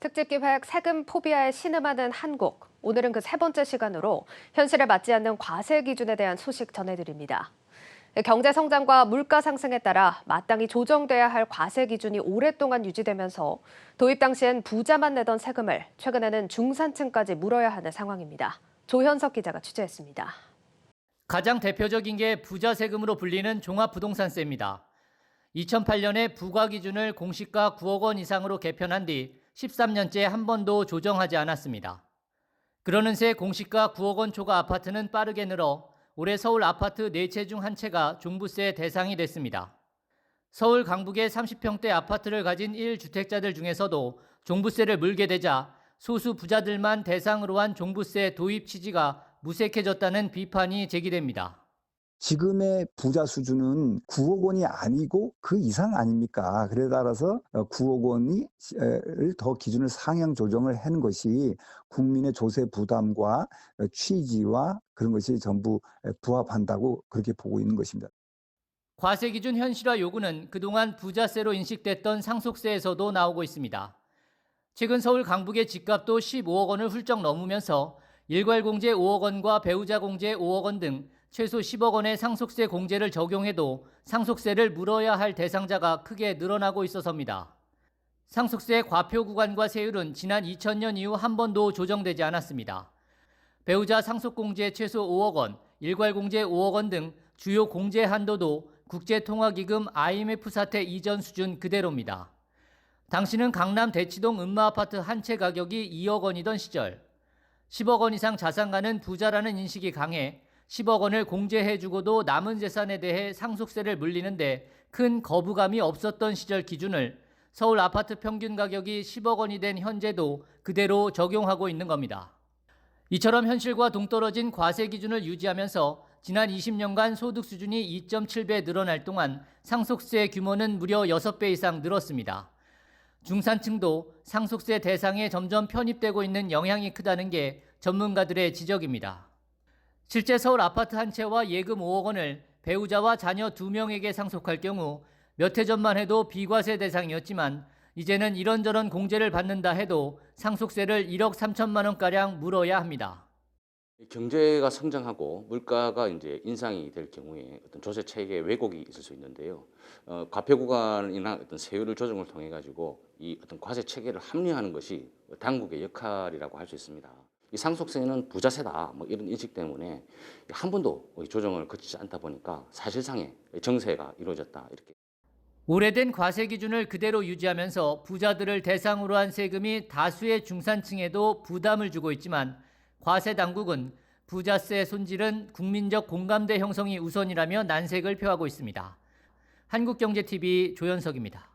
특집기획 세금 포비아에 신음하는 한국. 오늘은 그 세 번째 시간으로 현실에 맞지 않는 과세 기준에 대한 소식 전해드립니다. 경제 성장과 물가 상승에 따라 마땅히 조정돼야 할 과세 기준이 오랫동안 유지되면서 도입 당시엔 부자만 내던 세금을 최근에는 중산층까지 물어야 하는 상황입니다. 조현석 기자가 취재했습니다. 가장 대표적인 게 부자 세금으로 불리는 종합부동산세입니다. 2008년에 부과 기준을 공시가 9억 원 이상으로 개편한 뒤 13년째 한 번도 조정하지 않았습니다. 그러는 새 공시가 9억 원 초과 아파트는 빠르게 늘어 올해 서울 아파트 4채 중 한 채가 종부세 대상이 됐습니다. 서울 강북의 30평대 아파트를 가진 1주택자들 중에서도 종부세를 물게 되자 소수 부자들만 대상으로 한 종부세 도입 취지가 무색해졌다는 비판이 제기됩니다. 지금의 부자 수준은 9억 원이 아니고 그 이상 아닙니까? 그래 따라서 9억 원이 더 기준을 상향 조정을 하는 것이 국민의 조세 부담과 취지와 그런 것이 전부 부합한다고 그렇게 보고 있는 것입니다. 과세 기준 현실화 요구는 그동안 부자세로 인식됐던 상속세에서도 나오고 있습니다. 최근 서울 강북의 집값도 15억 원을 훌쩍 넘으면서 일괄공제 5억 원과 배우자 공제 5억 원 등 최소 10억 원의 상속세 공제를 적용해도 상속세를 물어야 할 대상자가 크게 늘어나고 있어서입니다. 상속세 과표 구간과 세율은 지난 2000년 이후 한 번도 조정되지 않았습니다. 배우자 상속공제 최소 5억 원, 일괄공제 5억 원 등 주요 공제 한도도 국제통화기금 IMF 사태 이전 수준 그대로입니다. 당시는 강남 대치동 음마아파트 한 채 가격이 2억 원이던 시절 10억 원 이상 자산가는 부자라는 인식이 강해 10억 원을 공제해주고도 남은 재산에 대해 상속세를 물리는데 큰 거부감이 없었던 시절 기준을 서울 아파트 평균 가격이 10억 원이 된 현재도 그대로 적용하고 있는 겁니다. 이처럼 현실과 동떨어진 과세 기준을 유지하면서 지난 20년간 소득 수준이 2.7배 늘어날 동안 상속세 규모는 무려 6배 이상 늘었습니다. 중산층도 상속세 대상에 점점 편입되고 있는 영향이 크다는 게 전문가들의 지적입니다. 실제 서울 아파트 한 채와 예금 5억 원을 배우자와 자녀 2명에게 상속할 경우 몇 해 전만 해도 비과세 대상이었지만 이제는 이런저런 공제를 받는다 해도 상속세를 1억 3천만 원가량 물어야 합니다. 경제가 성장하고 물가가 이제 인상이 될 경우에 어떤 조세 체계에 왜곡이 있을 수 있는데요. 과표 구간이나 어떤 세율을 조정을 통해 가지고 이 어떤 과세 체계를 합리화하는 것이 당국의 역할이라고 할 수 있습니다. 이 상속세는 부자세다 뭐 이런 인식 때문에 한 번도 조정을 거치지 않다 보니까 사실상의 정세가 이루어졌다 이렇게. 오래된 과세 기준을 그대로 유지하면서 부자들을 대상으로 한 세금이 다수의 중산층에도 부담을 주고 있지만 과세 당국은 부자세 손질은 국민적 공감대 형성이 우선이라며 난색을 표하고 있습니다. 한국경제TV 조현석입니다.